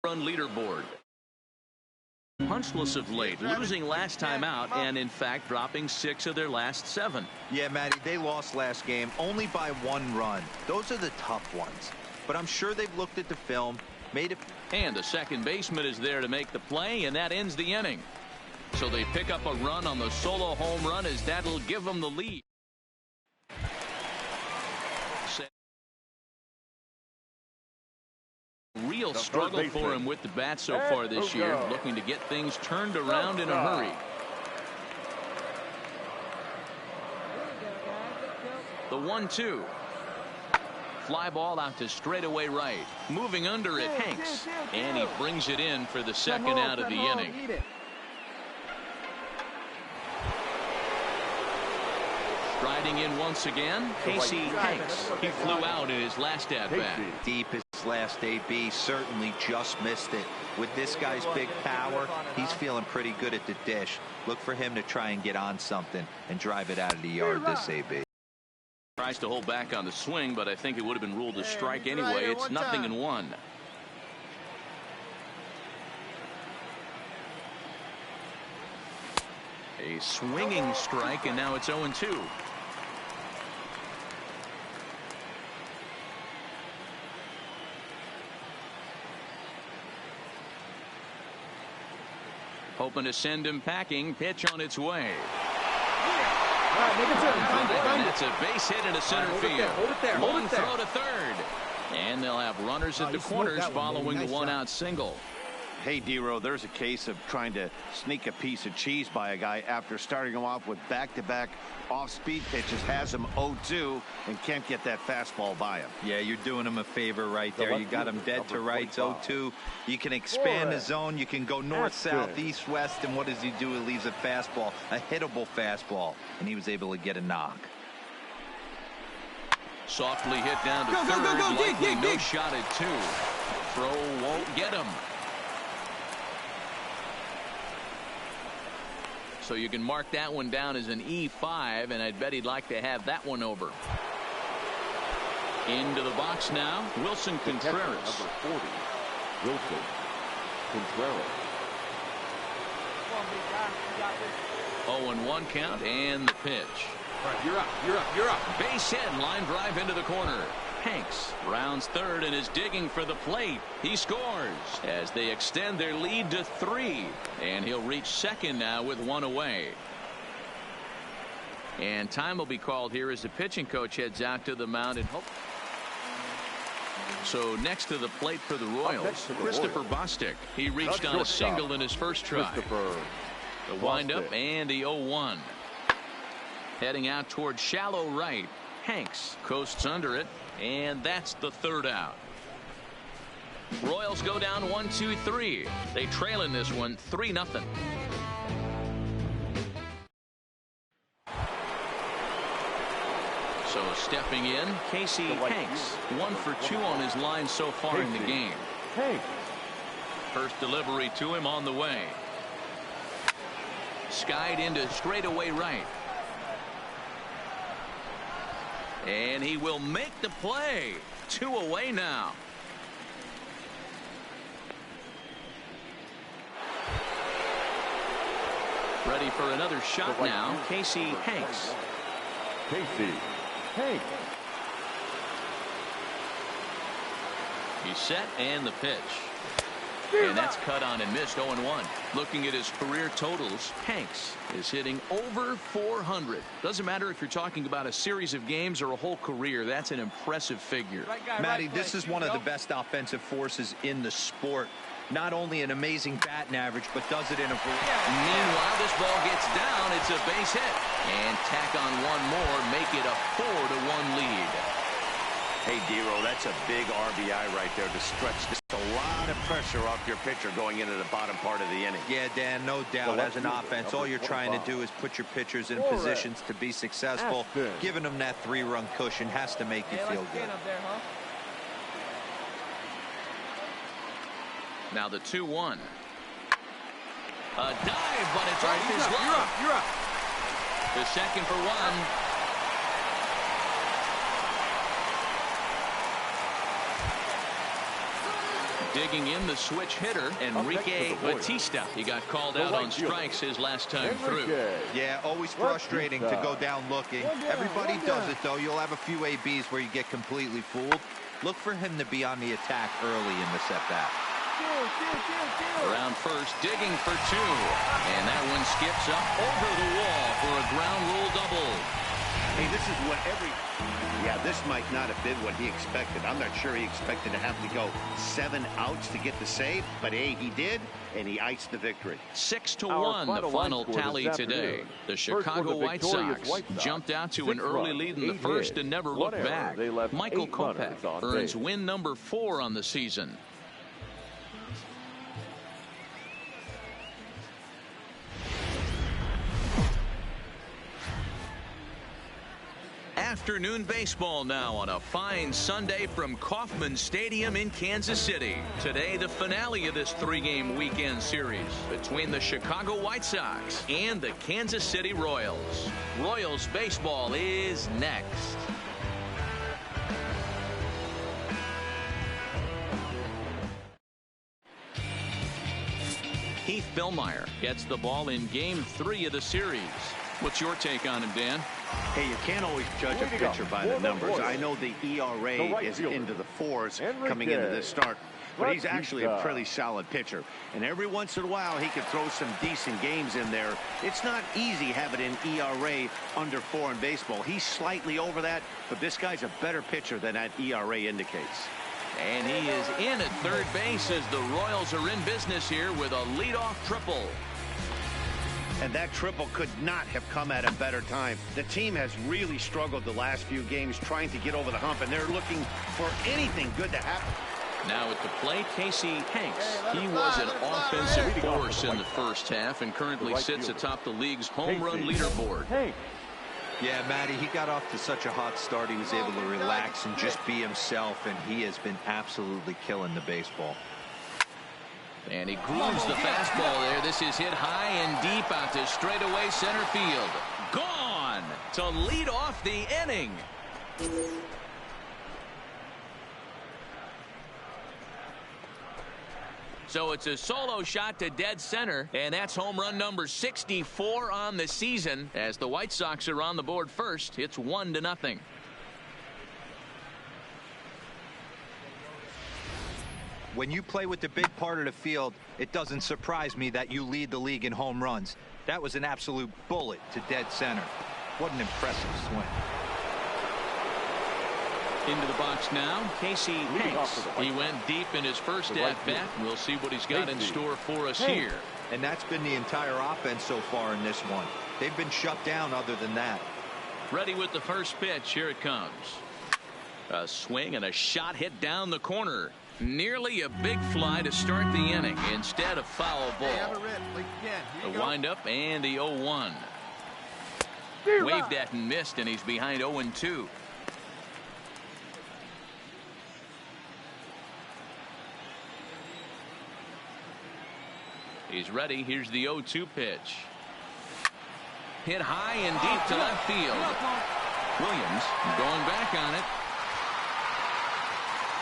run leaderboard. Punchless of late, losing last time out and in fact dropping 6 of their last 7. Yeah, Matty, they lost last game only by 1 run. Those are the tough ones. But I'm sure they've looked at the film, made it. And the second baseman is there to make the play, and that ends the inning. So they pick up a run on the solo home run as that'll give them the lead. Real struggle for him with the bat so far this year, looking to get things turned around in a hurry. The 1-2. Fly ball out to straightaway right. Moving under it, Hanks. And he brings it in for the second out of the inning. Striding in once again, Casey Hanks. He flew out in his last at-bat. Deep his last AB, certainly just missed it. With this guy's big power, he's feeling pretty good at the dish. Look for him to try and get on something and drive it out of the yard this AB. Tries to hold back on the swing, but I think it would have been ruled a strike anyway. It's 0-1. A swinging strike, and now it's 0-2. Hoping to send him packing. Pitch on its way. And that's a base hit into center field. Long throw to third. And they'll have runners at the corners following the one-out single. Hey, D-Row, there's a case of trying to sneak a piece of cheese by a guy after starting him off with back-to-back off-speed pitches, has him 0-2, and can't get that fastball by him. Yeah, you're doing him a favor right there. You got him dead to rights, 0-2. You can expand the zone. You can go north, south, east, west, and what does he do? He leaves a fastball, a hittable fastball, and he was able to get a knock. Softly hit down to third, likely no shot at 2. Throw won't get him. So you can mark that one down as an E5, and I'd bet he'd like to have that one over. Into the box now, Wilson Contreras. Number 40, Wilson Contreras. 0-1 count, and the pitch. All right, you're up. Base hit, line drive into the corner. Hanks rounds third and is digging for the plate. He scores as they extend their lead to 3, and he'll reach second now with 1 away. And time will be called here as the pitching coach heads out to the mound and hope. So next to the plate for the Royals, Christopher Bostic. He reached on a single in his first try. The windup and the 0-1. Heading out towards shallow right. Hanks coasts under it, and that's the third out. Royals go down 1-2-3. They trail in this one 3-0. So stepping in, Casey Hanks, 1 for 2 on his line so far in the game. First delivery to him on the way. Skied into straightaway right. And he will make the play. 2 away now. Ready for another shot now. Casey Hanks. He's set, and the pitch. And that's cut on and missed. 0-1. Looking at his career totals, Hanks is hitting over 400. Doesn't matter if you're talking about a series of games or a whole career. That's an impressive figure. Matty, this is one of the best offensive forces in the sport. Not only an amazing batting average, but does it in a... Meanwhile, this ball gets down. It's a base hit. And tack on one more, make it a 4-1 lead. Hey, D-Row, that's a big RBI right there to stretch just a lot of pressure off your pitcher going into the bottom part of the inning. Yeah, Dan, no doubt. As an offense, all you're trying to do is put your pitchers in positions to be successful. Giving them that 3-run cushion has to make you feel good. Now the 2-1. A dive, but it's off his glove. You're up. The second for 1. Digging in the switch hitter, Enrique Batista. He got called out on strikes his last time through. Yeah, always frustrating to go down looking. Everybody does it, though. You'll have a few ABs where you get completely fooled. Look for him to be on the attack early in the set-back. Around first, digging for 2. And that one skips up over the wall for a ground rule double. Hey, this is what yeah, this might not have been what he expected. I'm not sure he expected to have to go 7 outs to get the save, but hey, he did, and he iced the victory. 6-1, the final tally today. The Chicago White Sox jumped out to an early lead in the first and never looked back. Michael Kopech earns win number 4 on the season. Afternoon baseball now on a fine Sunday from Kauffman Stadium in Kansas City. Today, the finale of this 3-game weekend series between the Chicago White Sox and the Kansas City Royals. Royals baseball is next. Heath Billmeyer gets the ball in Game 3 of the series. What's your take on him, Dan? Hey, you can't always judge a pitcher by the numbers. I know the ERA is into the 4s coming into this start, but he's actually a pretty solid pitcher. And every once in a while, he can throw some decent games in there. It's not easy having an ERA under 4 in baseball. He's slightly over that, but this guy's a better pitcher than that ERA indicates. And he is in at third base as the Royals are in business here with a leadoff triple. And that triple could not have come at a better time. The team has really struggled the last few games trying to get over the hump, and they're looking for anything good to happen. Now at the plate, Casey Hanks. He was an offensive force in the first half and currently sits atop the league's home run leaderboard. Yeah, Matty, he got off to such a hot start. He was able to relax and just be himself, and he has been absolutely killing the baseball. And he grooves the fastball there. This is hit high and deep out to straightaway center field. Gone to lead off the inning. So it's a solo shot to dead center, and that's home run number 64 on the season. As the White Sox are on the board first, it's 1-0. When you play with the big part of the field, it doesn't surprise me that you lead the league in home runs. That was an absolute bullet to dead center. What an impressive swing. Into the box now, Casey Hanks. He went deep in his first at-bat. We'll see what he's got in store for us here. And that's been the entire offense so far in this one. They've been shut down other than that. Ready with the first pitch. Here it comes. A swing and a shot hit down the corner. Nearly a big fly to start the inning. Instead, a foul ball. The windup and the 0-1. Waved at and missed, and he's behind 0-2. He's ready. Here's the 0-2 pitch. Hit high and deep to left field. Williams going back on it.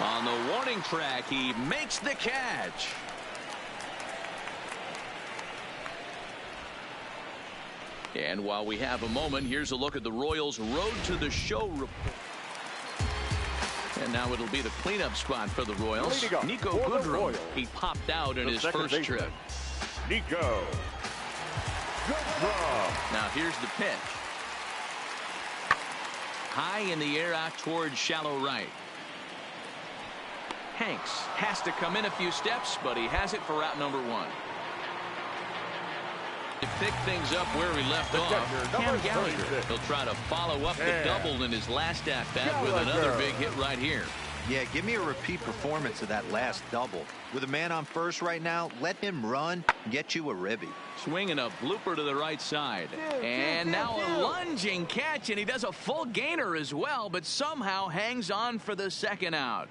On the warning track, he makes the catch. And while we have a moment, here's a look at the Royals' road to the show report. And now it'll be the cleanup spot for the Royals. Nico Goodrum. He popped out in his first trip. Nico Goodrum. Now here's the pitch. High in the air out towards shallow right. Hanks has to come in a few steps, but he has it for route number 1. To pick things up where he left off, Cam Gallagher. He'll try to follow up the double in his last at-bat with another big hit right here. Yeah, give me a repeat performance of that last double. With a man on first right now, let him run and get you a ribby. Swinging a blooper to the right side. And now a lunging catch, and he does a full gainer as well, but somehow hangs on for the second out.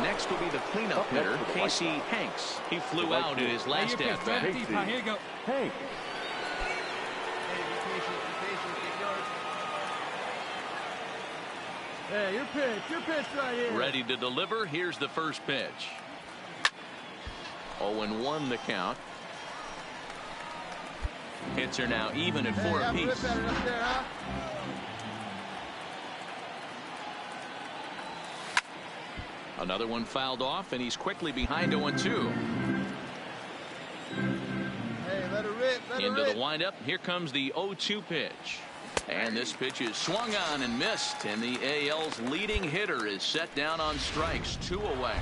Next will be the cleanup hitter, Casey Hanks. He flew out in his last at-bat. Here you go. Hanks. your pitch right here. Ready to deliver. Here's the first pitch. 0-1 the count. Hits are now even at 4 apiece. Another one fouled off, and he's quickly behind 0-2. Hey, let it rip, Into the windup. Here comes the 0-2 pitch. And this pitch is swung on and missed. And the AL's leading hitter is set down on strikes. 2 away.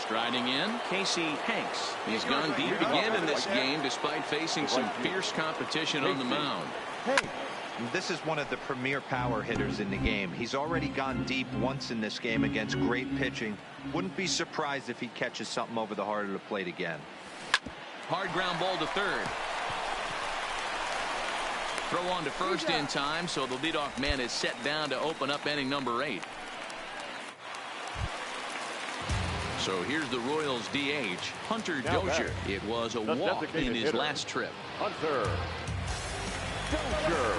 Striding in, Casey Hanks. He's gone deep again in this game despite facing some fierce competition on the mound. This is one of the premier power hitters in the game. He's already gone deep once in this game against great pitching. Wouldn't be surprised if he catches something over the heart of the plate again. Hard ground ball to third. Throw on to first in time, so the leadoff man is set down to open up inning number 8. So here's the Royals DH, Hunter Dozier. It was a walk in his last trip. Hunter Dozier.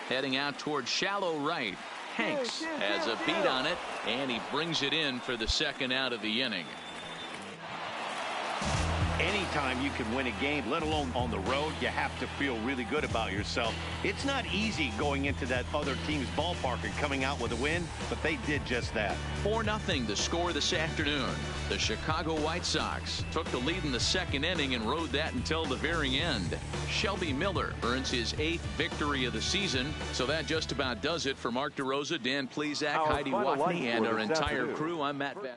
Heading out towards shallow right. Hanks has a beat on it, and he brings it in for the second out of the inning. Anytime you can win a game, let alone on the road, you have to feel really good about yourself. It's not easy going into that other team's ballpark and coming out with a win, but they did just that. 4-0 the score this afternoon. The Chicago White Sox took the lead in the second inning and rode that until the very end. Shelby Miller earns his 8th victory of the season, so that just about does it for Mark DeRosa, Dan Plesac, Heidi Watney, and our entire crew. I'm Matt Vass.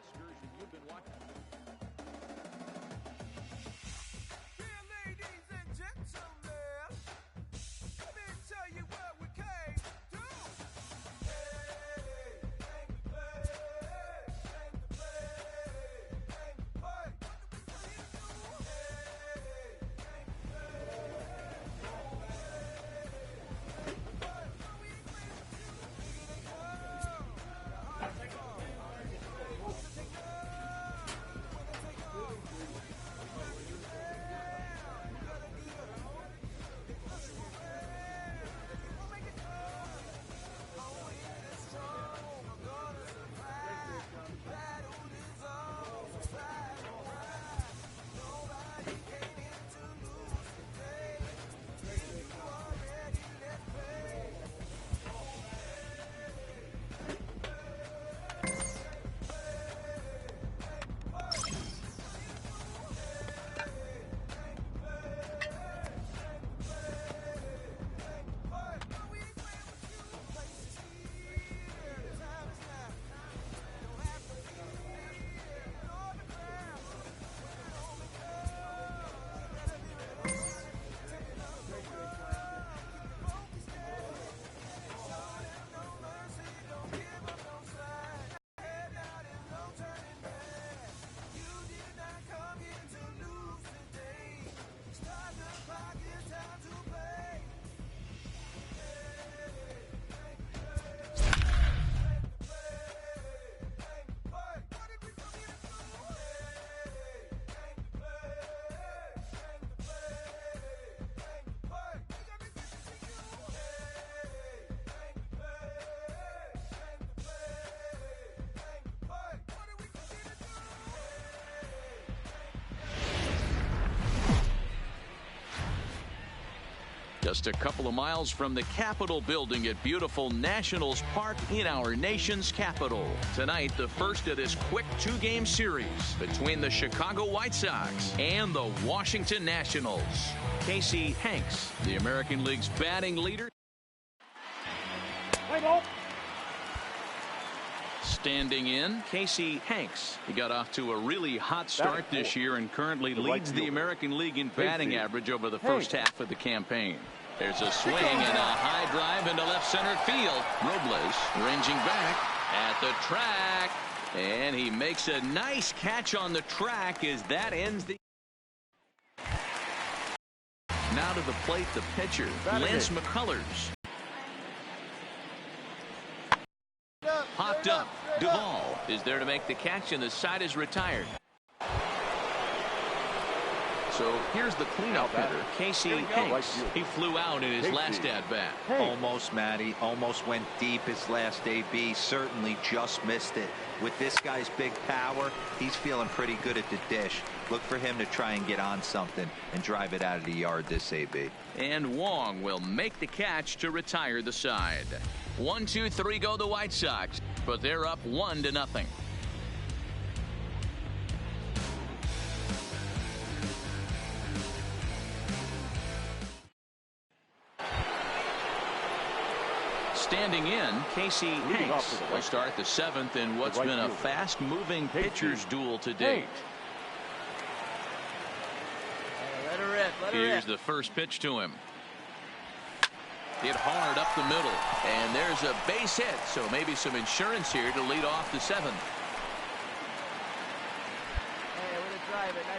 Just a couple of miles from the Capitol building at beautiful Nationals Park in our nation's capital. Tonight, the first of this quick 2-game series between the Chicago White Sox and the Washington Nationals. Casey Hanks, the American League's batting leader. Standing in, Casey Hanks. He got off to a really hot start this year and currently leads the American League in batting average over the first half of the campaign. There's a swing and a high drive into left center field. Robles ranging back at the track, and he makes a nice catch on the track as that ends the. Now to the plate, the pitcher, Lance McCullers. Popped up. Duvall is there to make the catch, and the side is retired. So here's the cleanup hitter, Casey Hanks. He flew out in his last at-bat. Almost, Matty. Almost went deep his last AB. Certainly just missed it. With this guy's big power, he's feeling pretty good at the dish. Look for him to try and get on something and drive it out of the yard this AB. And Wong will make the catch to retire the side. 1, 2, 3 go the White Sox, but they're up 1-0. Standing in, Casey Hanks will start the 7th in what's been a fast-moving pitcher's duel to date. Let her rip. Here's the first pitch to him. Hit hard up the middle, and there's a base hit, so maybe some insurance here to lead off the 7th.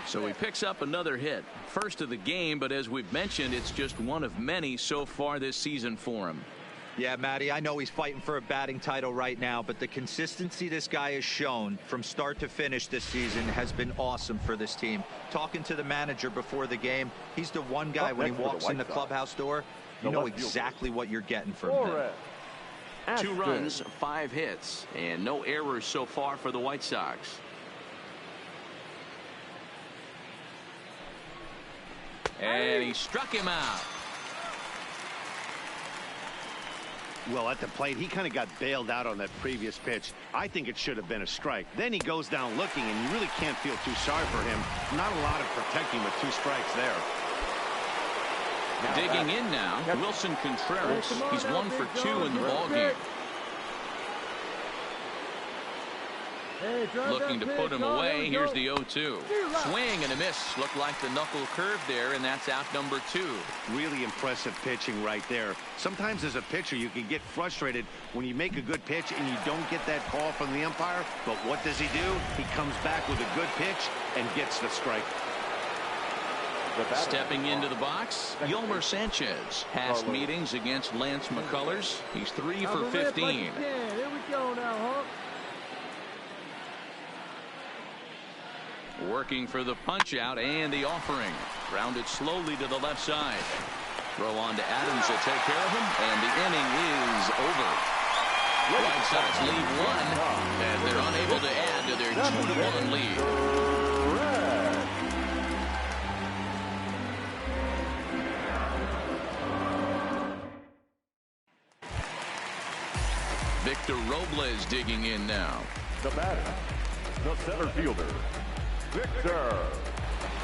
So he picks up another hit. First of the game, but as we've mentioned, it's just one of many so far this season for him. Yeah, Matty, I know he's fighting for a batting title right now, but the consistency this guy has shown from start to finish this season has been awesome for this team. Talking to the manager before the game, he's the one guy when he walks in the clubhouse door, you know exactly what you're getting from him. 2 runs, 5 hits, and no errors so far for the White Sox. And he struck him out. Well, at the plate, he kind of got bailed out on that previous pitch. I think it should have been a strike. Then he goes down looking, and you really can't feel too sorry for him. Not a lot of protecting with 2 strikes there. Digging in now, Wilson Contreras. He's 1 for 2 in the ballgame. Looking to put him away. Here's the 0-2. Swing and a miss. Looked like the knuckle curve there, and that's out number 2. Really impressive pitching right there. Sometimes as a pitcher, you can get frustrated when you make a good pitch and you don't get that call from the umpire. But what does he do? He comes back with a good pitch and gets the strike. Stepping into the box, Yolmer Sanchez. Past meetings against Lance McCullers. He's 3 for 15. Here we go now, Hawk. Working for the punch out and the offering. Rounded slowly to the left side. Throw on to Adams will take care of him, and the inning is over. White Sox lead 1 as they're unable to add to their 2-1 lead. Victor Robles digging in now. The batter, the center fielder, Victor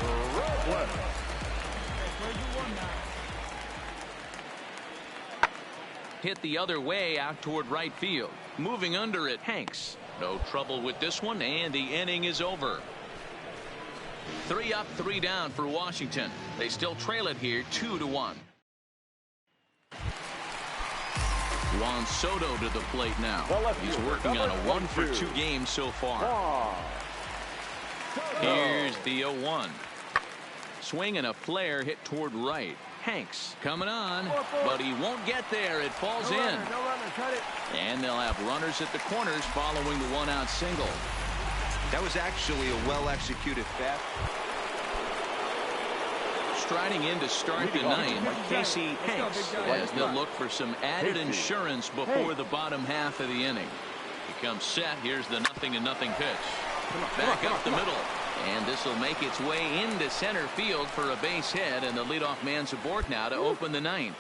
Robles. Hit the other way out toward right field. Moving under it, Hanks. No trouble with this one, and the inning is over. 3 up, 3 down for Washington. They still trail it here 2-1. Juan Soto to the plate now. He's working on a 1 for 2 game so far. Here's the 0-1. Swing and a flare hit toward right. Hanks coming on, but he won't get there. It falls in. And they'll have runners at the corners following the 1-out single. That was actually a well-executed fastball. Striding in to start the 9th, Casey Hanks, as they'll look for some added insurance before the bottom half of the inning. He comes set. Here's the 0-0 pitch. Back up the middle. And this will make its way into center field for a base hit, and the leadoff man's aboard now to open the 9th.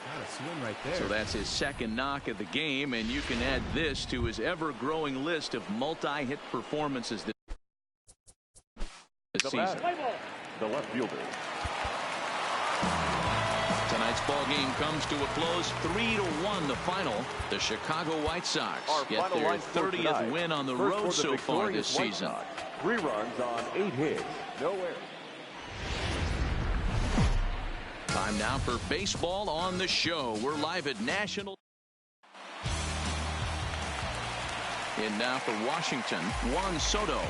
So that's his 2nd knock of the game, and you can add this to his ever-growing list of multi-hit performances this season. The left fielder. Tonight's ball game comes to a close, 3-1 the final. The Chicago White Sox get their 30th win on the road so far this season. 3 runs on 8 hits, no errors. Time now for baseball on the show. We're live at National. In now for Washington, Juan Soto.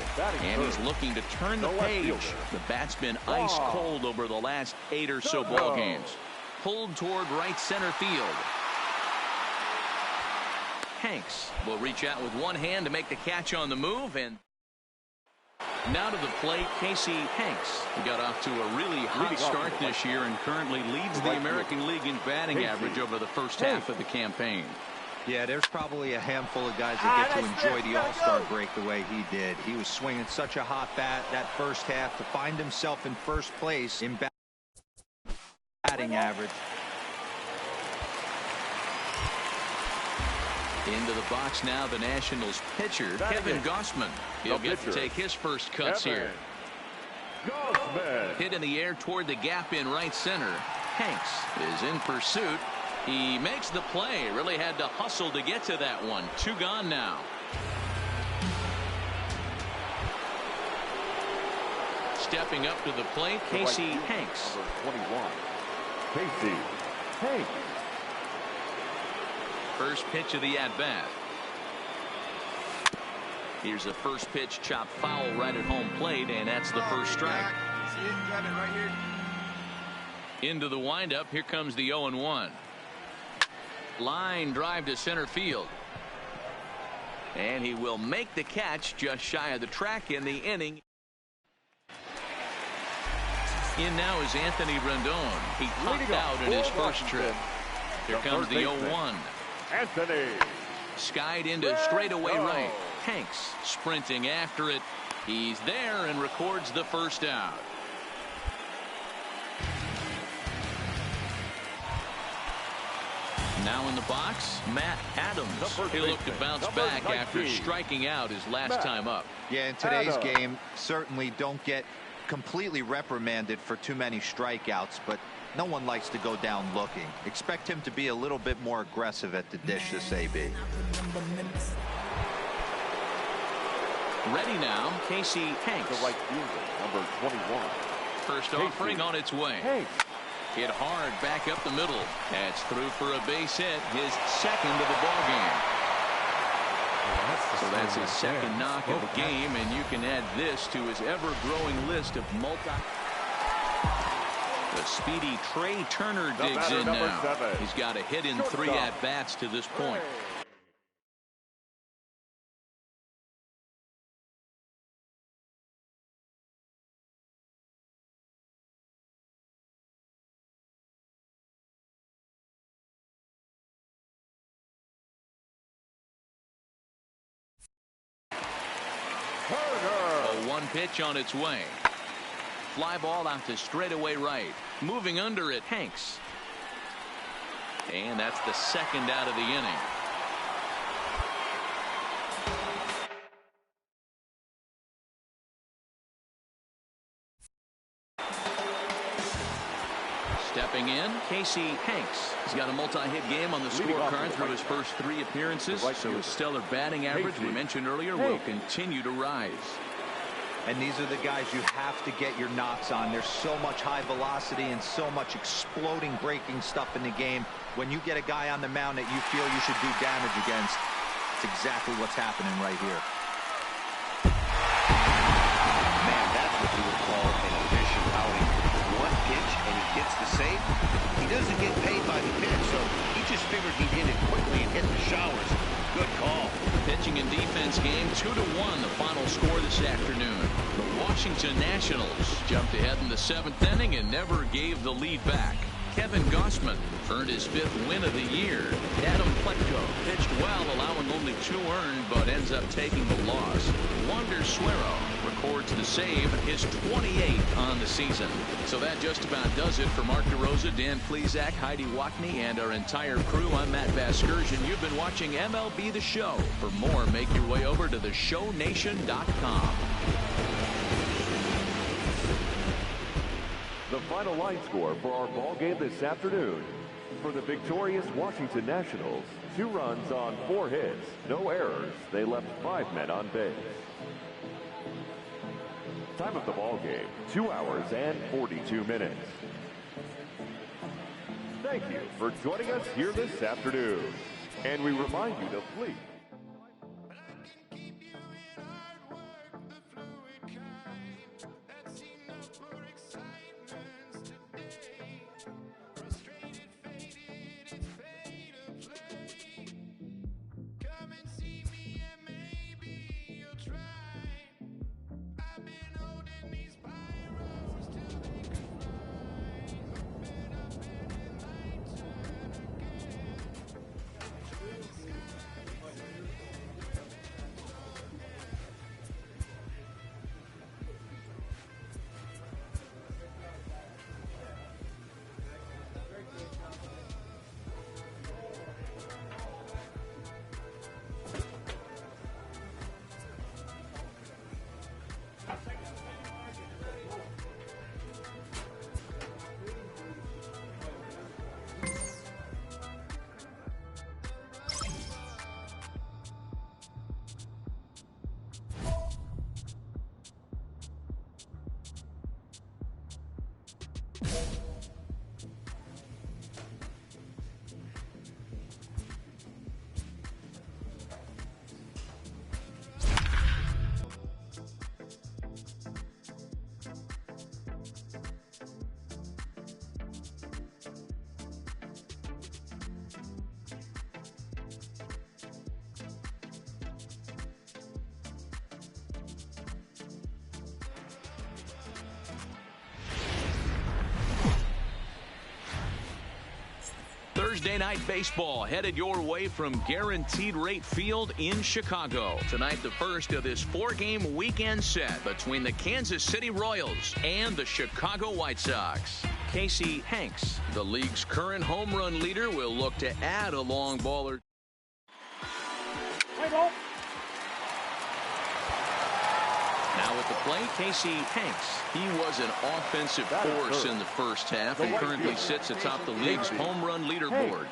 And he's looking to turn the page. The bat's been ice cold over the last 8 or so ball games. Pulled toward right center field. Hanks will reach out with one hand to make the catch on the move, and Now to the plate, Casey Hanks. He got off to a really hot start this year and currently leads the American League in batting average over the first half of the campaign. Yeah, there's probably a handful of guys that get to enjoy the All-Star break the way he did. He was swinging such a hot bat that first half to find himself in first place in batting average. Into the box now, the Nationals pitcher, Kevin Gausman. He'll get to take his first cuts here. Hit in the air toward the gap in right center. Hanks is in pursuit. He makes the play. Really had to hustle to get to that one. 2 gone now. Stepping up to the plate, Casey Hanks. Number 21, Casey Hanks. First pitch of the at-bat. Here's the first pitch, chopped foul right at home plate, and that's the first strike. See it? Grab it right here. Into the windup. Here comes the 0-1. Line drive to center field. And he will make the catch just shy of the track in the inning. In now is Anthony Rendon. He popped out in his first trip. Here comes the 0-1. Anthony. Skied into straightaway right. Hanks sprinting after it. He's there and records the first out. Now in the box, Matt Adams. He'll look to bounce back after striking out his last time up. Yeah, in today's game, certainly don't get completely reprimanded for too many strikeouts, but no one likes to go down looking. Expect him to be a little bit more aggressive at the dish this AB. Ready now, Casey Hanks. The right fielder, number 21. First offering on its way. Hanks. Hit hard back up the middle. That's through for a base hit, his second of the ball game. So that's his second knock of the game, and you can add this to his ever-growing list of The speedy Trey Turner digs in now. He's got a hit in 3 at-bats to this point. A 1 pitch on its way. Fly ball out to straightaway right. Moving under it, Hanks. And that's the second out of the inning. Stepping in, Casey Hanks. He's got a multi-hit game on the scorecard through his first 3 appearances, so his stellar batting average we mentioned earlier will continue to rise. And these are the guys you have to get your knocks on. There's so much high velocity and so much exploding breaking stuff in the game. When you get a guy on the mound that you feel you should do damage against, it's exactly what's happening right here. Man, that's what you would call an efficient outing. 1 pitch and he gets the save. He doesn't get paid by the pitch, so he just figured he'd hit it quickly and hit the showers. Good call. Pitching and defense game 2-1, the final score this afternoon. The Washington Nationals jumped ahead in the 7th inning and never gave the lead back. Kevin Gausman earned his 5th win of the year. Adam Plutko pitched well, allowing only 2 earned, but ends up taking the loss. Wander Suero records the save, his 28th on the season. So that just about does it for Mark DeRosa, Dan Plesac, Heidi Wackney, and our entire crew. I'm Matt Vasgersian. You've been watching MLB The Show. For more, make your way over to theshownation.com. The final line score for our ball game this afternoon. For the victorious Washington Nationals, 2 runs on 4 hits, no errors. They left 5 men on base. Time of the ball game, 2 hours and 42 minutes. Thank you for joining us here this afternoon. And we remind you to please Come and see me and maybe you'll try. I've been Thursday Night Baseball headed your way from Guaranteed Rate Field in Chicago. Tonight, the first of this 4-game weekend set between the Kansas City Royals and the Chicago White Sox. Casey Hanks, the league's current home run leader, will look to add a long baller. Now at the plate, Casey Hanks. He was an offensive force in the first half and currently sits atop the league's home run leaderboard.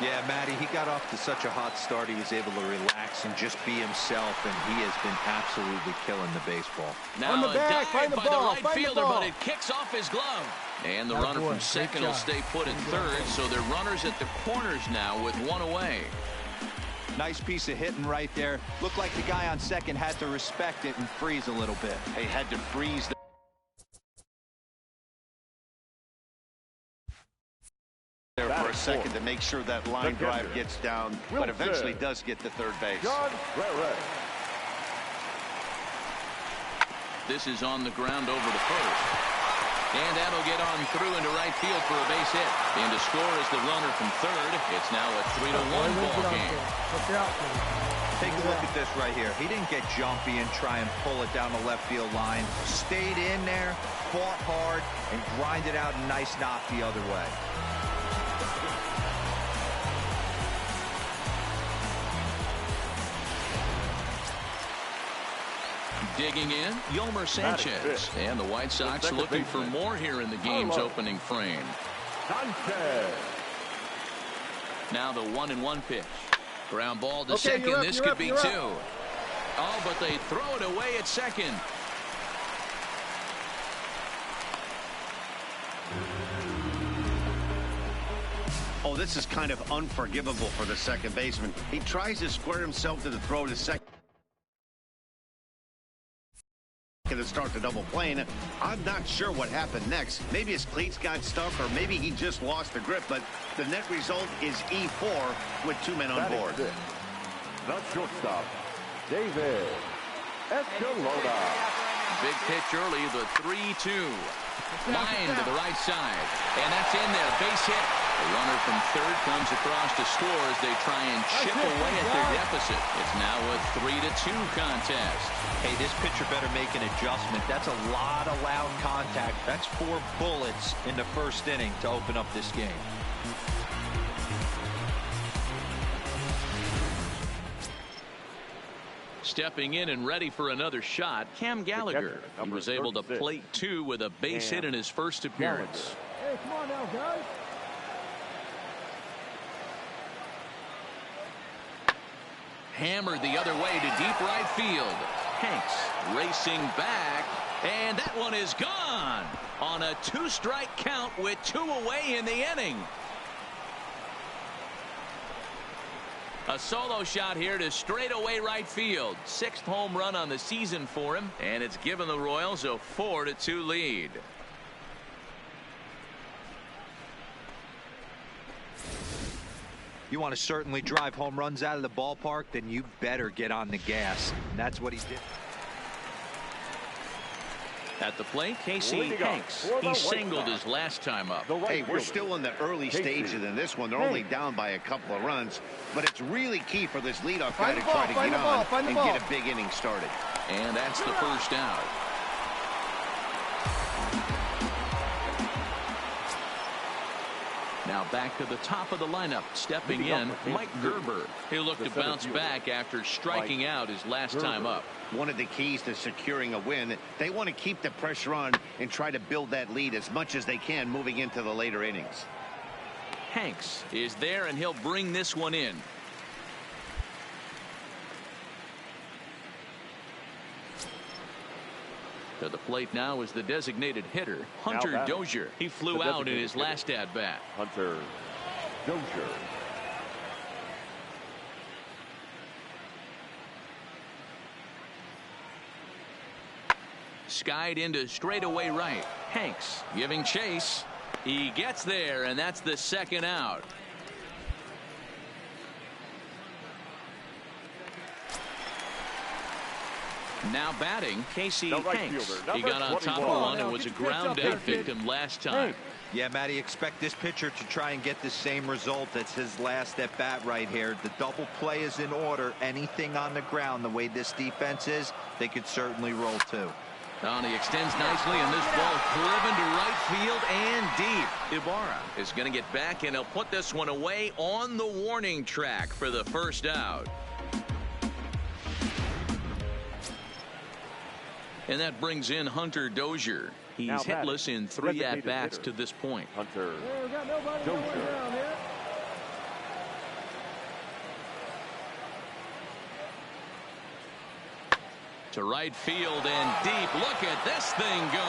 Yeah, Matty, he got off to such a hot start. He was able to relax and just be himself, and he has been absolutely killing the baseball. Now a dive by the right fielder, but it kicks off his glove. And the runner from second will stay put at third, so they're runners at the corners now with one away. Nice piece of hitting right there. Looked like the guy on second had to respect it and freeze a little bit. They had to freeze there for a second to make sure that line drive gets down, but eventually does get to third base. This is on the ground over to first. And that'll get on through into right field for a base hit. And to score is the runner from third. It's now a 3-1 ball game. Take a look at this right here. He didn't get jumpy and try and pull it down the left field line. Stayed in there, fought hard, and grinded out a nice knock the other way. Digging in, Yolmer Sanchez. And the White Sox looking for more here in the game's opening frame. Now the 1-1 pitch. Ground ball to second. This could be 2. Oh, but they throw it away at second. Oh, this is kind of unforgivable for the second baseman. He tries to square himself to the throw to second to start the double play, and I'm not sure what happened next. Maybe his cleats got stuck, or maybe he just lost the grip, but the net result is E4 with 2 men on board. The shortstop, David Escalona. Big pitch early, the 3-2. Line to the right side, and that's in there. Base hit. The runner from third comes across to score as they try and chip away at their deficit. It's now a 3-2 contest. Hey, this pitcher better make an adjustment. That's a lot of loud contact. That's 4 bullets in the first inning to open up this game. Stepping in and ready for another shot, Cam Gallagher. He was able to plate 2 with a base hit in his first appearance. Hey, come on now, guys. Hammered the other way to deep right field. Hanks racing back, and that one is gone on a 2-strike count with 2 away in the inning. A solo shot here to straightaway right field. 6th home run on the season for him, and it's given the Royals a 4-2 lead. You want to certainly drive home runs out of the ballpark, then you better get on the gas. And that's what he did. At the plate, Casey Hanks. He singled his last time up. Hey, we're still in the early stages in this one. They're only down by a couple of runs, but it's really key for this leadoff guy to try to get on and get a big inning started. And that's the first out. Now back to the top of the lineup. Stepping in, Mike Gerber. He'll look to bounce back after striking out his last time up. One of the keys to securing a win, they want to keep the pressure on and try to build that lead as much as they can moving into the later innings. Hanks is there, and he'll bring this one in. To the plate now is the designated hitter, Hunter Dozier. He flew out in his last at-bat. Hunter Dozier. Skied into straightaway right. Hanks giving chase. He gets there, and that's the second out. Now batting, Casey Hanks. He got on top of one and was a ground out victim last time. Yeah, Matty, expect this pitcher to try and get the same result as his last at bat right here. The double play is in order. Anything on the ground, the way this defense is, they could certainly roll too. And he extends nicely, and this ball driven to right field and deep. Ibarra is going to get back, and he'll put this one away on the warning track for the first out. And that brings in Hunter Dozier. He's hitless in 3 at-bats to this point. Hunter Dozier. To right field and deep. Look at this thing go.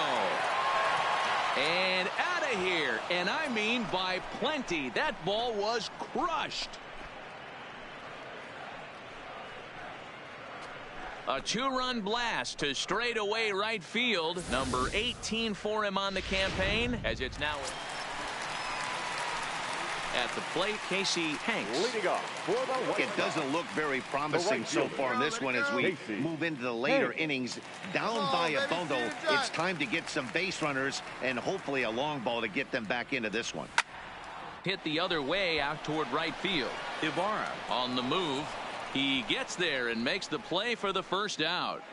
And out of here. And I mean by plenty. That ball was crushed. A 2-run blast to straightaway right field. Number 18 for him on the campaign, as it's now at the plate, Casey Hanks. Leading off for the White It doesn't look very promising so far in this one as we move into the later innings. Down by a bundle, it's time to get some base runners and hopefully a long ball to get them back into this one. Hit the other way out toward right field. Ibarra on the move. He gets there and makes the play for the first out.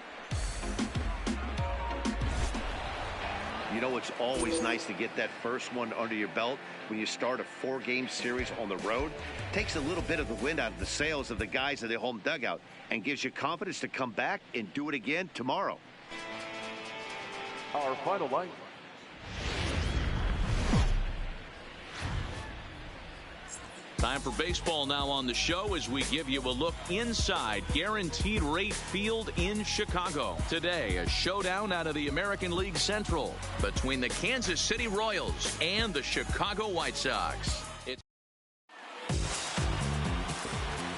You know, it's always nice to get that first one under your belt when you start a 4-game series on the road. Takes a little bit of the wind out of the sails of the guys in the home dugout and gives you confidence to come back and do it again tomorrow. Our final line. Time for baseball now on the show as we give you a look inside Guaranteed Rate Field in Chicago. Today, a showdown out of the American League Central between the Kansas City Royals and the Chicago White Sox. It's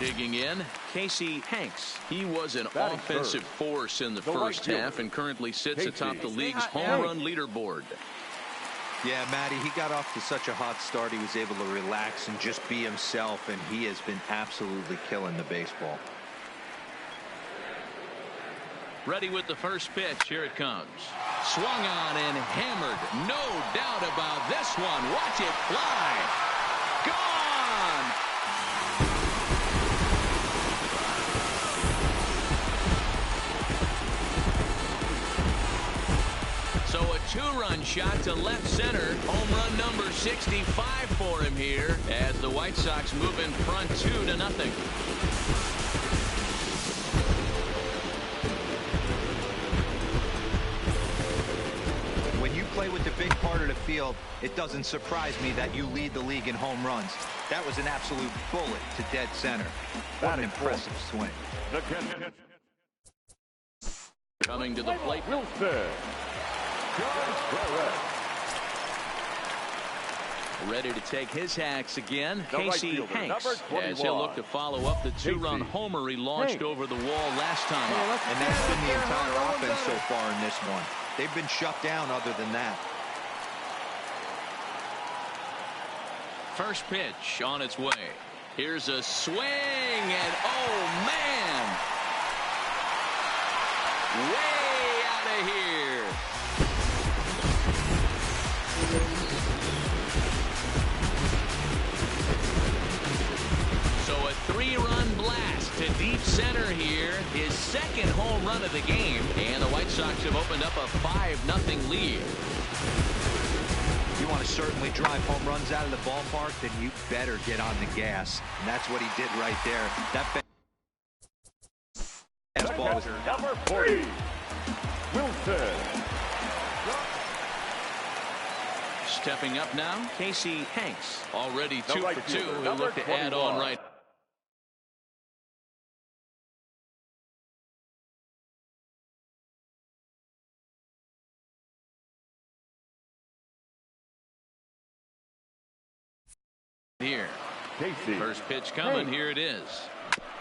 digging in, Casey Hanks. He was an offensive force in the first half and currently sits atop the league's home run leaderboard. Yeah, Matty, he got off to such a hot start. He was able to relax and just be himself, and he has been absolutely killing the baseball. Ready with the first pitch. Here it comes. Swung on and hammered. No doubt about this one. Watch it fly. Gone. So a 2-run shot to left center. Home run number 65 for him here as the White Sox move in front 2-0. When you play with the big part of the field, it doesn't surprise me that you lead the league in home runs. That was an absolute bullet to dead center. What an impressive swing. Coming to the plate. Wilson. Ready to take his hacks again, Casey right Hanks, as he'll look to follow up the 2-run homer he launched over the wall last time up. And that's been the entire offense so far in this one. They've been shut down other than that. First pitch on its way. Here's a swing, and oh man! Way out of here. So a 3-run blast to deep center here. His second home run of the game. And the White Sox have opened up a 5-0 lead. You want to certainly drive home runs out of the ballpark, then you better get on the gas. And that's what he did right there. That fastball was number 40. Wilson. Stepping up now, Casey Hanks. Already 2 right for 2. fielder, He'll look to add on right. Here. Casey. First pitch coming. Here it is.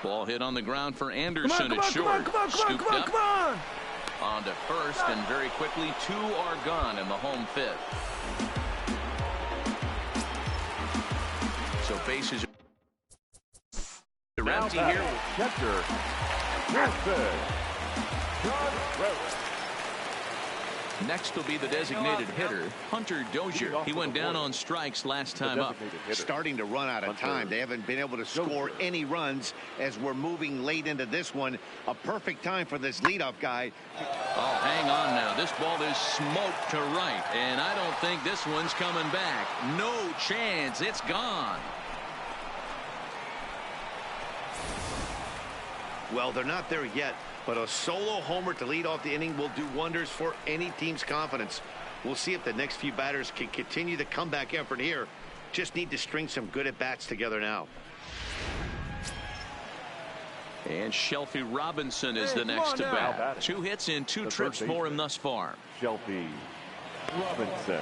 Ball hit on the ground for Anderson at short. Scooped up. On to first, and very quickly 2 are gone in the home fifth. So bases are empty here. Catcher. Wilson. John Rose. Next will be the designated hitter, Hunter Dozier. He went down on strikes last time up. Starting to run out of time. They haven't been able to score any runs as we're moving late into this one. A perfect time for this leadoff guy. Oh, hang on now. This ball is smoked to right, and I don't think this one's coming back. No chance. It's gone. Well, they're not there yet, but a solo homer to lead off the inning will do wonders for any team's confidence. We'll see if the next few batters can continue the comeback effort here. Just need to string some good at-bats together now. And Shelby Robinson is the next to bat. 2 hits in 2 trips for him thus far. Shelby Robinson.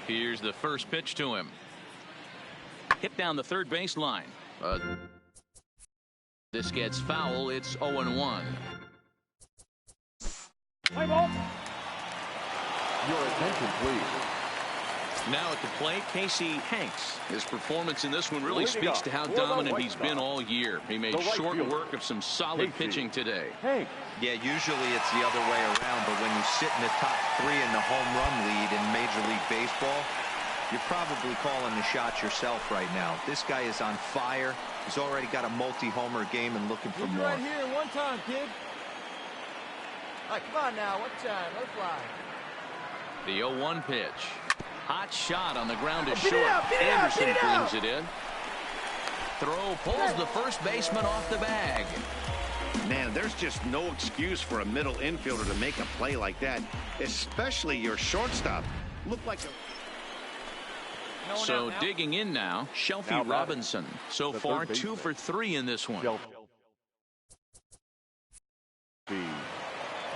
Here's the first pitch to him. Hit down the third baseline. This gets foul. It's 0-1. Your attention, please. Now at the plate, Casey Hanks. His performance in this one really speaks to how dominant he's been all year. He made short work of some solid pitching today. Yeah, usually it's the other way around, but when you sit in the top 3 in the home run lead in Major League Baseball, you're probably calling the shots yourself right now. This guy is on fire. He's already got a multi-homer game and looking for more. Right here, one time, kid. All right, come on now, one time, let it fly. The 0-1 pitch. Hot shot on the ground to short. Anderson brings it in. Throw pulls the first baseman off the bag. Man, there's just no excuse for a middle infielder to make a play like that, especially your shortstop. Looked like a... So digging in now, Shelby Robinson. So far 2 for 3 in this one. Shelby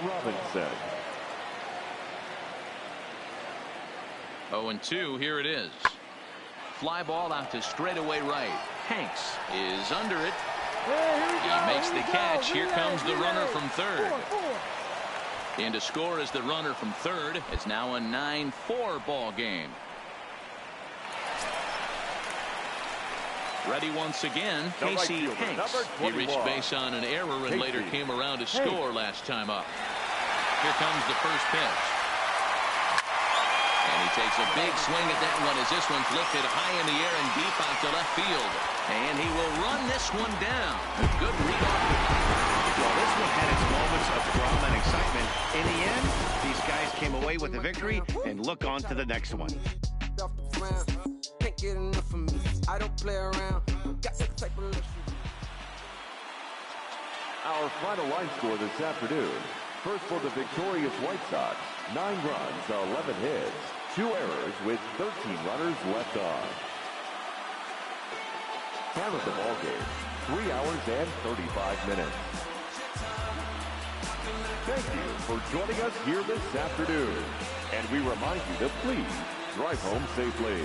Robinson. 0-2, here it is. Fly ball out to straightaway right. Hanks is under it. He makes the catch. Here comes the runner from third. In to score is the runner from third. It's now a 9-4 ball game. Ready once again, Casey Hanks. He reached base on an error and later came around to score last time up. Here comes the first pitch. And he takes a big swing at that one as this one's lifted high in the air and deep out to left field. And he will run this one down. Good leadoff. Well, this one had its moments of drama and excitement. In the end, these guys came away with the victory and look on to the next one. Can't get enough of me. I don't play around. Got that type of Our final line score this afternoon. First for the victorious White Sox, 9 runs, 11 hits, 2 errors with 13 runners left on. Time of the ball game, 3 hours and 35 minutes. Thank you for joining us here this afternoon. And we remind you to please drive home safely.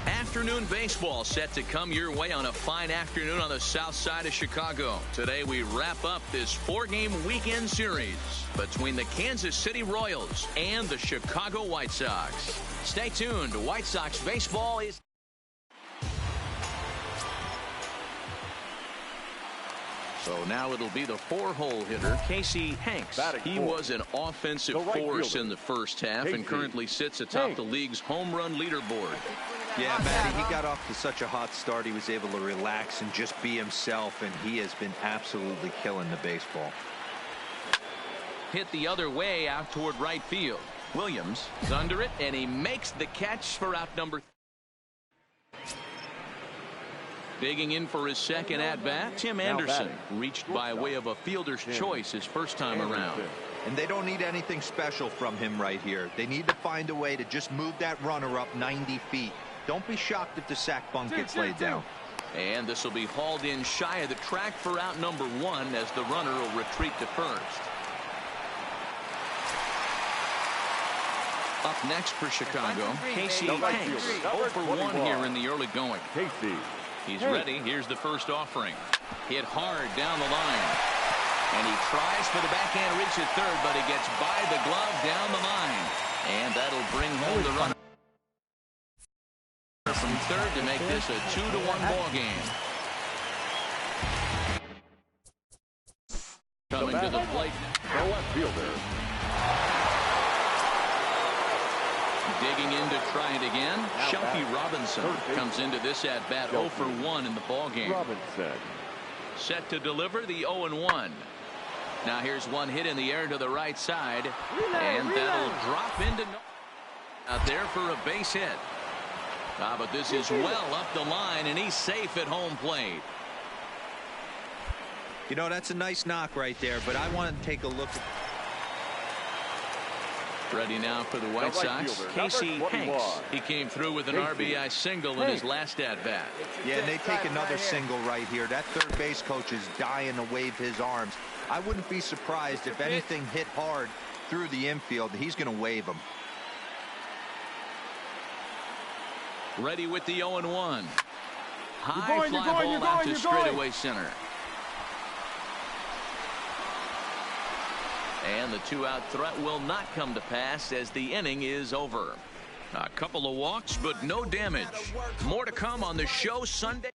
Afternoon baseball set to come your way on a fine afternoon on the south side of Chicago. Today we wrap up this 4-game weekend series between the Kansas City Royals and the Chicago White Sox. Stay tuned. White Sox baseball is... So now it'll be the 4-hole hitter, Casey Hanks. He was an offensive force in the first half and currently sits atop the league's home run leaderboard. Yeah, Matty, he got off to such a hot start. He was able to relax and just be himself, and he has been absolutely killing the baseball. Hit the other way out toward right field. Williams is under it, and he makes the catch for out number 3. Digging in for his second at-bat, Tim Anderson reached by way of a fielder's choice his first time around. And they don't need anything special from him right here. They need to find a way to just move that runner up 90 feet. Don't be shocked if the sack bunt gets laid down. And this will be hauled in shy of the track for out number 1 as the runner will retreat to first. Up next for Chicago, Casey Hanks. 0 for 1 here in the early going. Casey. He's ready. Here's the first offering. Hit hard down the line. And he tries for the backhand reach at third, but he gets by the glove down the line. And that'll bring home the runner from third to make this a 2-1 ball game. Coming to the plate. The left fielder. Digging in to try it again. Shelby Robinson comes into this at bat 0 for 1 in the ball game. Robinson. Set to deliver the 0-1. Now here's one hit in the air to the right side. And that'll drop into out there for a base hit. But this is well up the line, and he's safe at home plate. You know, that's a nice knock right there, but I want to take a look at... Ready now for the White Sox, Casey Hanks. He came through with an RBI single in his last at-bat. Yeah, and they take another single right here. That third base coach is dying to wave his arms. I wouldn't be surprised if anything hit hard through the infield. He's going to wave them. Ready with the 0-1. High fly ball out to straightaway center. And the 2-out threat will not come to pass as the inning is over. A couple of walks, but no damage. More to come on the show Sunday.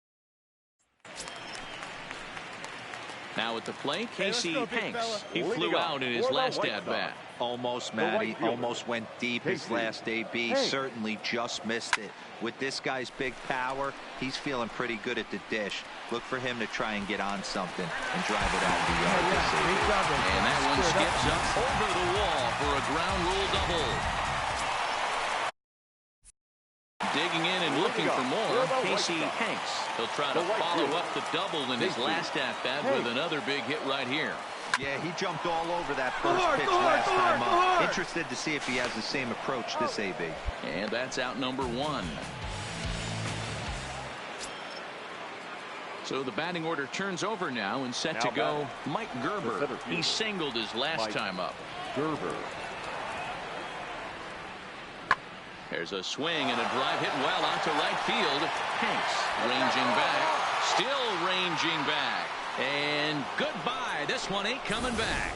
Now at the plate, Casey Hanks. He flew out in his last at-bat. Almost, Matty. Almost went deep his last AB. Certainly just missed it. With this guy's big power, he's feeling pretty good at the dish. Look for him to try and get on something and drive it out of the yard. And that one skips up over the wall for a ground rule double. Digging in and looking for more, Casey Hanks. He'll try to follow up the double in his last at-bat with another big hit right here. Yeah, he jumped all over that first pitch last time up. Interested to see if he has the same approach this AB. And that's out number 1. So the batting order turns over now and set to go Mike Gerber. He singled his last time up. Gerber. There's a swing and a drive hit well out to right field. Hanks ranging back. Still ranging back. And goodbye. This one ain't coming back.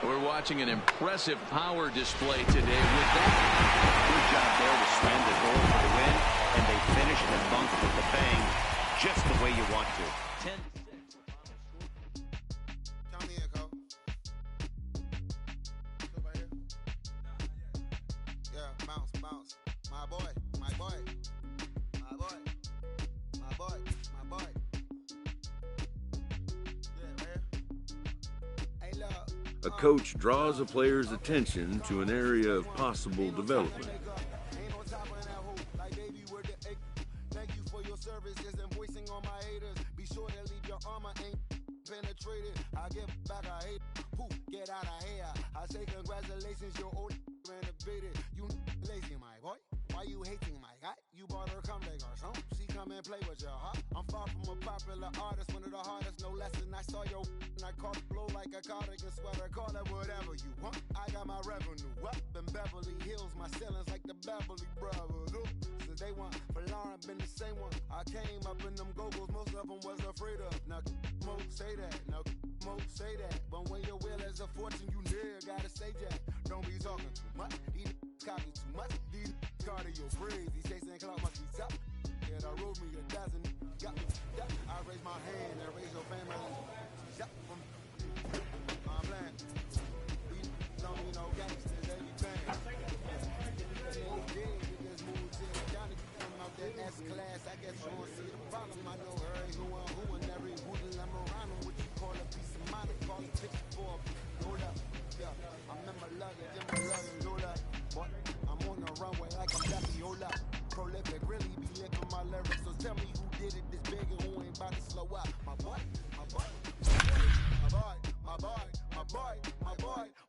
We're watching an impressive power display today with that. Good job there to slam the goal for the win. And they finished the bunk with the bang just the way you want to. 10. A coach draws a player's attention to an area of possible development.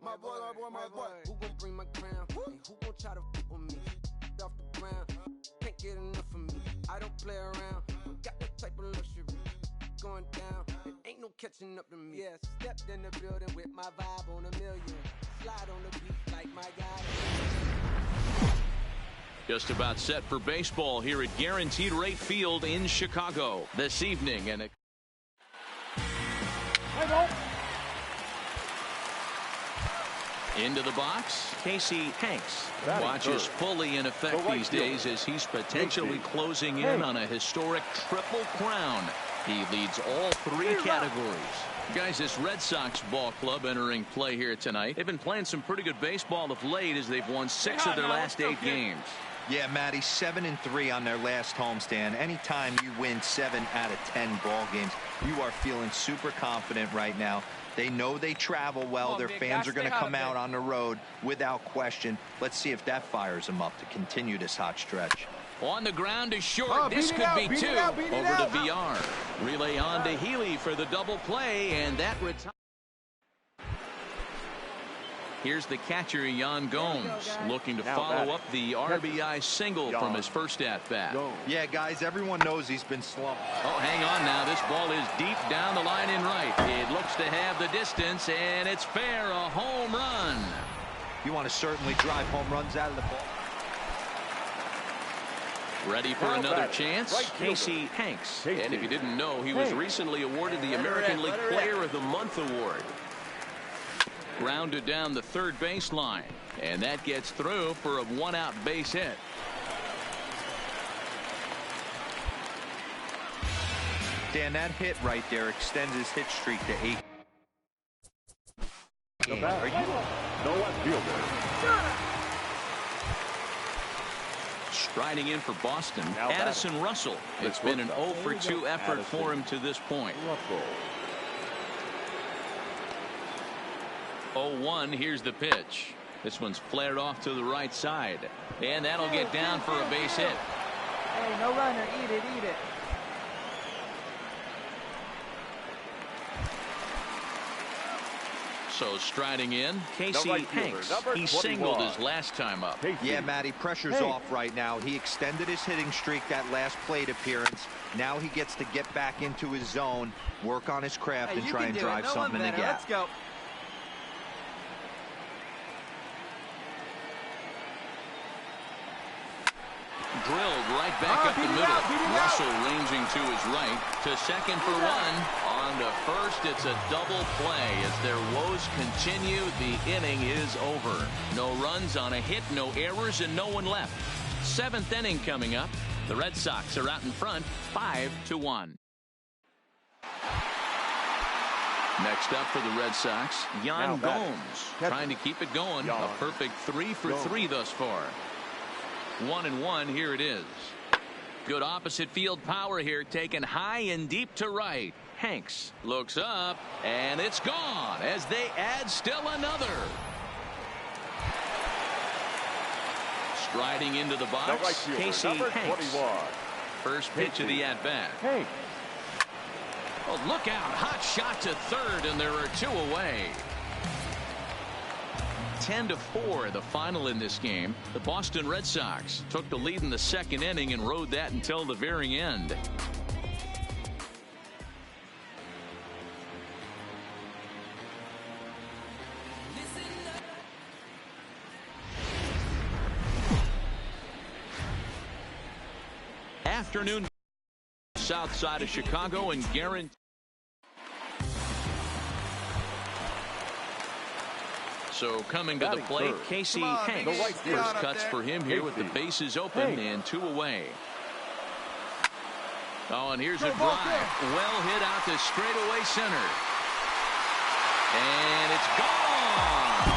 My boy, Who gon' bring my crown? And who gon' try to fuck with me? Off the ground, can't get enough of me. I don't play around, got that type of luxury. Going down, and ain't no catching up to me. Yeah, stepped in the building with my vibe on a million. Slide on the beat like my guy. Just about set for baseball here at Guaranteed Rate Field in Chicago this evening. And into the box, Casey Hanks watches fully in effect these days as he's potentially closing in on a historic triple crown. He leads all three categories. Guys, this Red Sox ball club entering play here tonight. They've been playing some pretty good baseball of late as they've won 6 of their last 8 games. Yeah, Matty, 7-3 on their last homestand. Anytime you win 7 out of 10 ball games, you are feeling super confident right now. They know they travel well. Their fans are going to come out on the road without question. Let's see if that fires them up to continue this hot stretch. On the ground to short. This could be 2. Over to VR. Relay on to Healy for the double play, and that retires. Here's the catcher, Yan Gomes, looking to follow up the RBI single from his first at-bat. Yeah, guys, everyone knows he's been slumped. Oh, hang on now. This ball is deep down the line in right. It looks to have the distance, and it's fair, a home run. You want to certainly drive home runs out of the ball. Ready for another chance? Casey Hanks. And if you didn't know, he was recently awarded the American League Player of the Month award. Grounded down the third baseline, and that gets through for a 1-out base hit. Dan, that hit right there extends his hit streak to 8. No left fielder. Striding in for Boston, Addison Russell. It's been an 0-for-2 effort for him to this point. 0-1, here's the pitch. This one's flared off to the right side, and that'll get down for a base hit. Hey, no runner, eat it, eat it. So striding in, Casey Hanks. He singled his last time up. Yeah, Matty, pressure's off right now. He extended his hitting streak that last plate appearance. Now he gets to get back into his zone, work on his craft, and try and drive something in the gap. Let's go. Drilled right back up the middle. Russell ranging to his right. To second for 1. On to first, it's a double play. As their woes continue, the inning is over. No runs on a hit, no errors, and no one left. 7th inning coming up. The Red Sox are out in front, 5-1. Next up for the Red Sox, Yan Gomes. Trying to keep it going. A perfect 3 for 3 thus far. 1-1, here it is. Good opposite field power here, taken high and deep to right. Hanks looks up, and it's gone as they add still another. Striding into the box, Casey Hanks. First pitch of the at-bat. Oh, look out, hot shot to third, and there are 2 away. 10-4 the final in this game. The Boston Red Sox took the lead in the 2nd inning and rode that until the very end. Afternoon, south side of Chicago, and guaranteed. So coming to the plate, Casey Hanks. First cuts for him here with the bases open and 2 away. Oh, and here's a drive. Well hit out to straightaway center. And it's gone.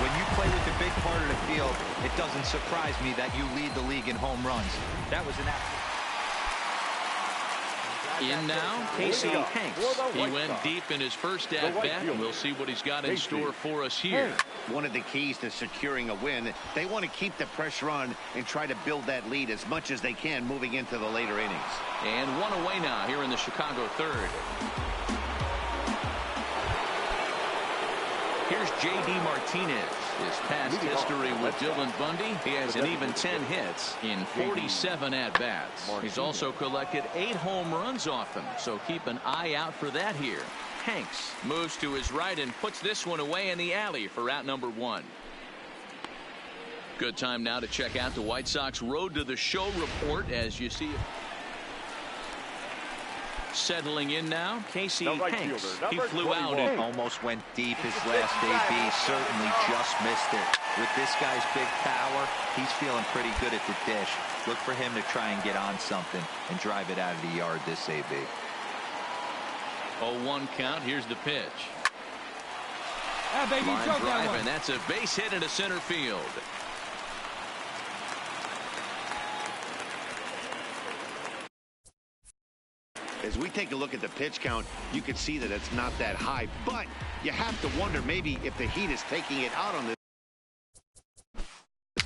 When you play with the big part of the field, it doesn't surprise me that you lead the league in home runs. That was an absolute. In now, Casey Hanks. He went deep in his first at-bat, and we'll see what he's got in store for us here. One of the keys to securing a win, they want to keep the pressure on and try to build that lead as much as they can moving into the later innings. And 1 away now here in the Chicago 3rd. Here's J.D. Martinez. His past history with Dylan Bundy, he has an even 10 hits in 47 at-bats. He's also collected 8 home runs off him, so keep an eye out for that here. Hanks moves to his right and puts this one away in the alley for out number 1. Good time now to check out the White Sox Road to the Show report as you see. Settling in now, Casey Hanks. He flew out and almost went deep his last AB. Certainly just missed it. With this guy's big power, he's feeling pretty good at the dish. Look for him to try and get on something and drive it out of the yard this AB. 0-1 count. Here's the pitch. Baby, Line drive, and that's a base hit into center field. As we take a look at the pitch count, you can see that it's not that high, but you have to wonder maybe if the heat is taking it out on this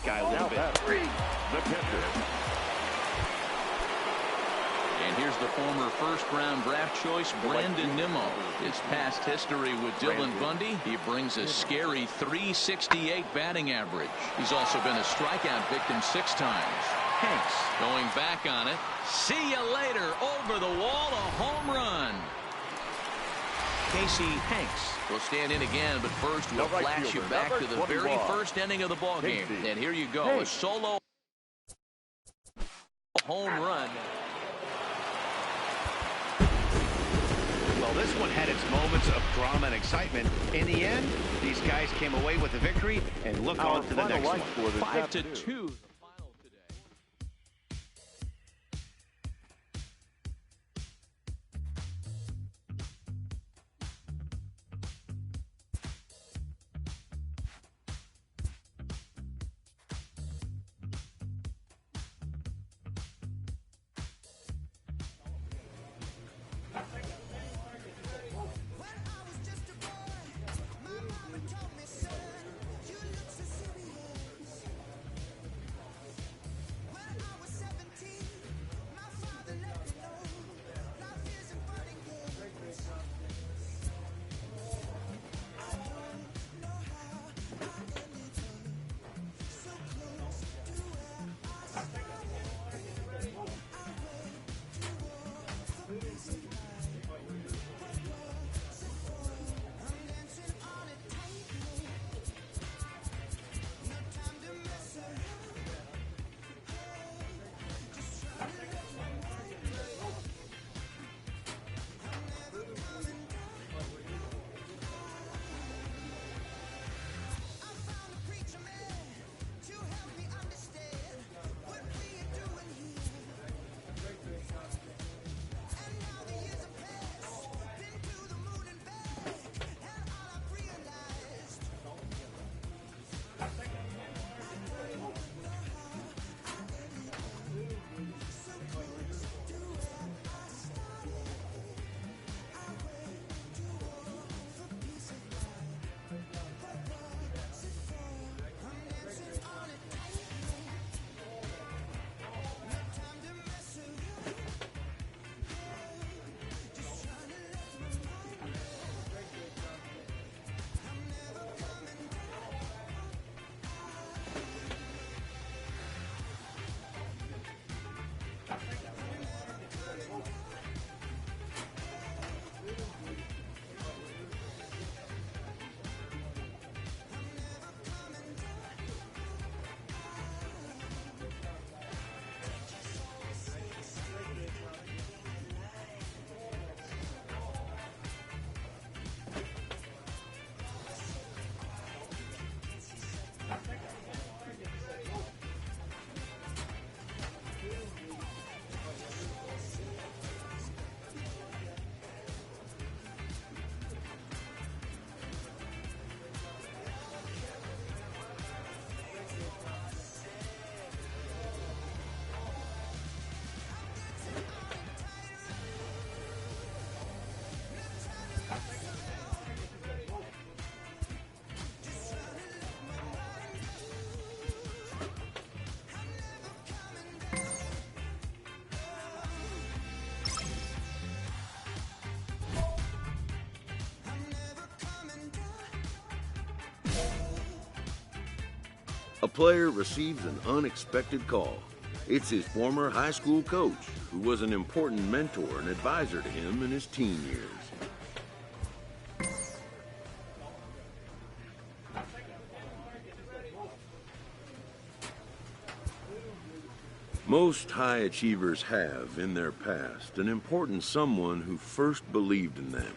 guy a little bit. The catcher. And here's the former first-round draft choice, Brandon Nimmo. His past history with Dylan Bundy, he brings a scary .368 batting average. He's also been a strikeout victim 6 times. Hanks going back on it. See you later. Over the wall, a home run. Casey Hanks will stand in again, but first we'll flash you back to the very first inning of the ball game. And here you go, a solo home run. Well, this one had its moments of drama and excitement. In the end, these guys came away with the victory and look on to the next one. 5-2. A player receives an unexpected call. It's his former high school coach, who was an important mentor and advisor to him in his teen years. Most high achievers have, in their past, an important someone who first believed in them.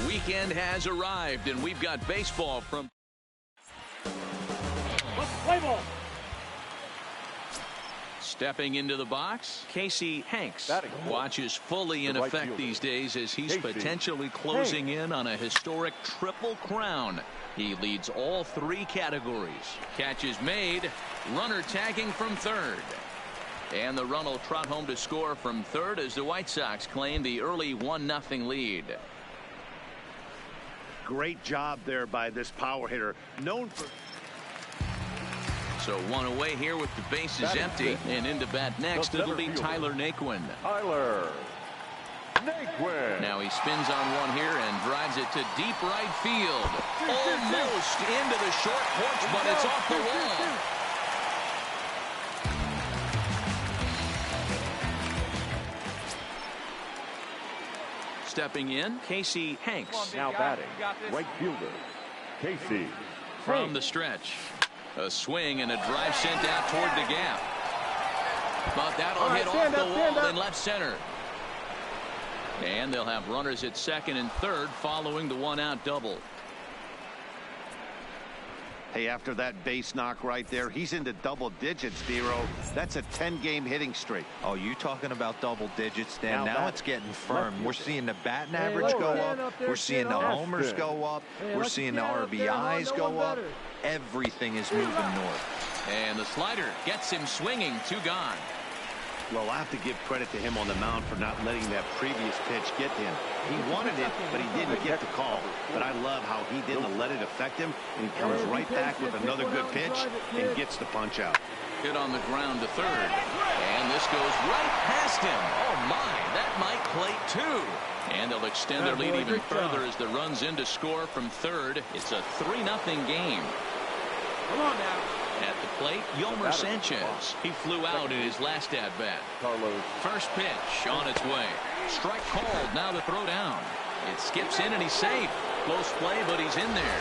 Weekend has arrived, and we've got baseball from. Play ball. Stepping into the box, Casey Hanks. Watch is fully in effect these days as he's potentially closing in on a historic triple crown. He leads all three categories. Catches made, runner tagging from third. And the run will trot home to score from third as the White Sox claim the early 1-0 lead. Great job there by this power hitter, known for. So one away here with the bases empty, and into bat next it'll be Tyler Naquin. Now he spins on one here and drives it to deep right field. Almost into the short porch, but it's off the wall. Stepping in, Casey Hanks. Now batting, right fielder, Casey. From the stretch, a swing and a drive sent out toward the gap. But that'll hit off the wall in left center. And they'll have runners at second and third following the one-out double. Hey, after that base knock right there, he's into double digits, Dero. That's a 10-game hitting streak. Oh, you talking about double digits, Dan? Now it's getting firm. We're seeing the batting average go up. We're seeing the homers go up. We're seeing the RBIs go up. Everything is moving north. And the slider gets him swinging. 2 gone. Well, I have to give credit to him on the mound for not letting that previous pitch get to him. He wanted it, but he didn't get the call. But I love how he didn't let it affect him, and he comes right back with another good pitch and gets the punch out. Hit on the ground to third. And this goes right past him. Oh, my. That might plate 2. And they'll extend their lead even further as the run's in to score from third. It's a 3-0 game. Come on now. At the plate, Yomer Sanchez. He flew out in his last at-bat. First pitch on its way. Strike called. Now the throw down. It skips in and he's safe. Close play, but he's in there.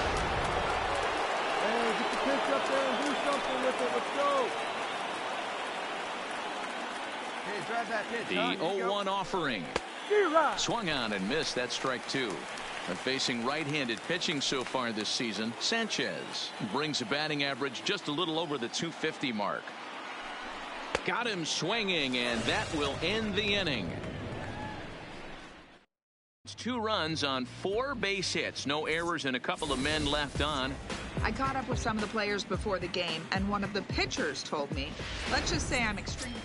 Hey, get the pitch up there and do something with it. Let's go. Hey, drive that pitch. The 0-1 offering. Swung on and missed. That strike 2. And facing right-handed pitching so far this season, Sanchez brings a batting average just a little over the 250 mark. Got him swinging, and that will end the inning. It's 2 runs on 4 base hits. No errors and a couple of men left on. I caught up with some of the players before the game, and one of the pitchers told me, let's just say I'm extremely...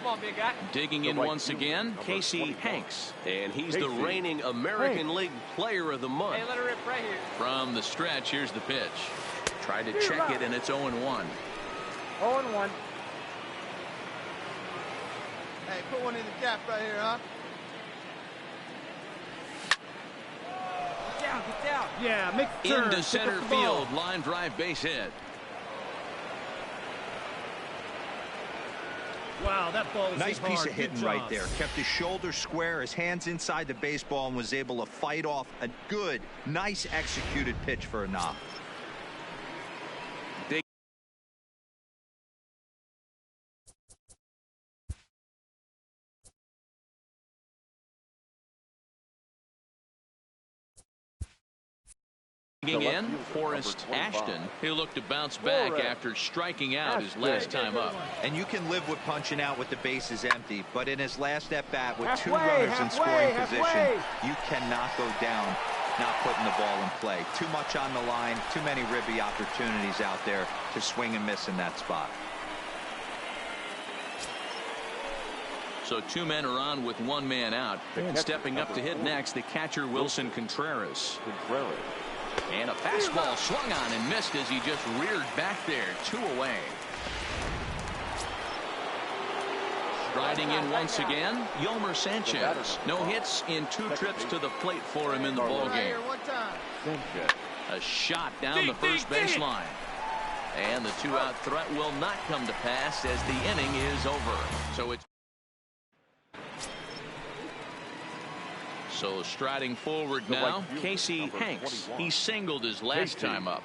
Come on, big guy. Digging in once again, Casey Hanks. And he's the reigning American League Player of the Month. Hey, let her rip right here. From the stretch, here's the pitch. Tried to check it, and it's 0-1. 0-1. Hey, put one in the gap right here, huh? Get down. Yeah, make the turn. Into center field, line drive, base hit. Wow, that ball was nice piece hard. of hitting right there. Kept his shoulders square, his hands inside the baseball, and was able to fight off a good, nice executed pitch for a knock. In Forrest Ashton, he looked to bounce back after striking out his last time up. And you can live with punching out with the bases empty, but in his last at bat with 2 runners in scoring position, you cannot go down not putting the ball in play. Too much on the line, too many ribby opportunities out there to swing and miss in that spot. So 2 men are on with 1 man out. Stepping up to hit next, the catcher Wilson Contreras. And a fastball swung on and missed as he just reared back there. 2 away. Riding in once again, Yolmer Sanchez. No hits in 2 trips to the plate for him in the ballgame. A shot down the first baseline. And the 2-out threat will not come to pass as the inning is over. So striding forward now, Casey Hanks. He singled his last time up.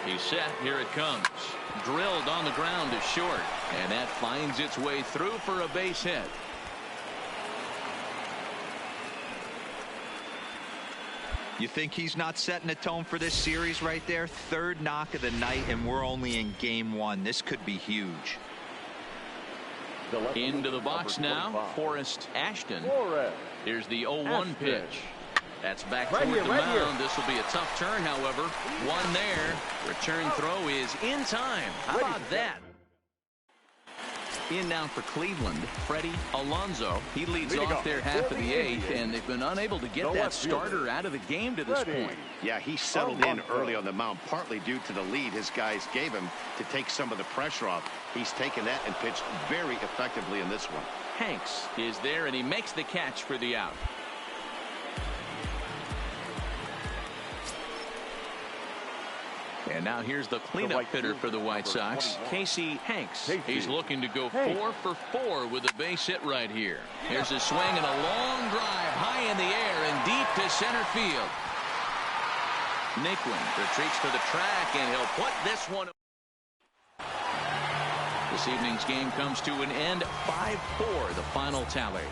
He's set. Here it comes. Drilled on the ground to short. And that finds its way through for a base hit. You think he's not setting a tone for this series right there? 3rd knock of the night, and we're only in game 1. This could be huge. Into the box now, Forrest Ashton. Here's the 0-1 pitch. That's back toward the mound. This will be a tough turn, however. 1 there. Return throw is in time. How about that? In now for Cleveland, Freddie Alonso. He leads off their half of the 8th, and they've been unable to get that starter out of the game to this point. Yeah, he settled in early on the mound, partly due to the lead his guys gave him to take some of the pressure off. He's taken that and pitched very effectively in this one. Hanks is there, and he makes the catch for the out. And now here's the cleanup hitter for the White Sox, Casey Hanks. He's looking to go 4 for 4 with a base hit right here. Here's a swing and a long drive high in the air and deep to center field. Naquin retreats to the track, and he'll put this one. This evening's game comes to an end. 5-4 the final tally.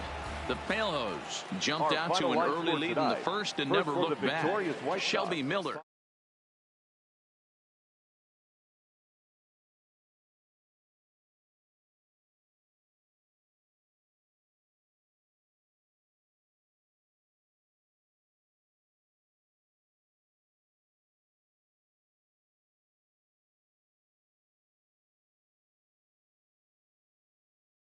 The Palehose jumped out to an early lead in the first and never looked back. Shelby Miller.